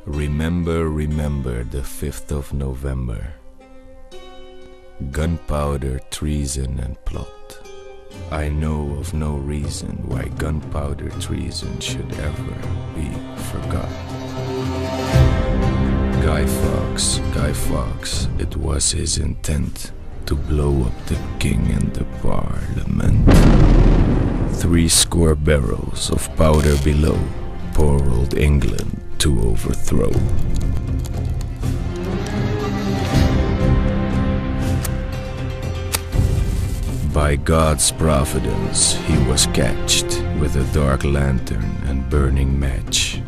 Remember, remember the 5th of November. Gunpowder, treason and plot. I know of no reason why gunpowder treason should ever be forgot. Guy Fawkes, it was his intent to blow up the king and the parliament. 70 barrels of powder below, poor old England to overthrow. By God's providence, he was catched with a dark lantern and burning match.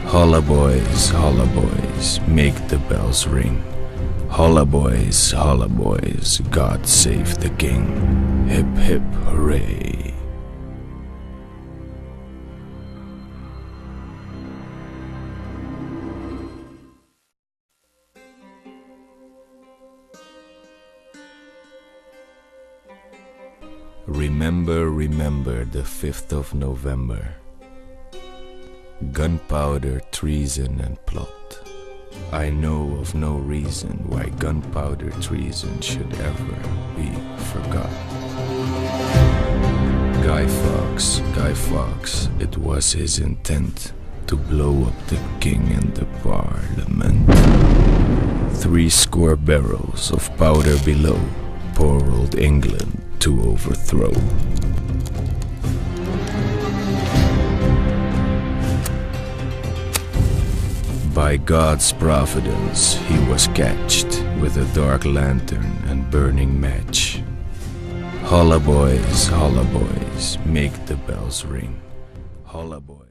Holla boys, make the bells ring. Holla boys, God save the king. Hip hip hooray. Remember, remember the 5th of November. Gunpowder, treason and plot. I know of no reason why gunpowder treason should ever be forgot. Guy Fawkes, it was his intent to blow up the king and the parliament. 70 barrels of powder below, poor old England to overthrow. By God's providence, he was catched with a dark lantern and burning match. Holla boys, make the bells ring. Holla boys.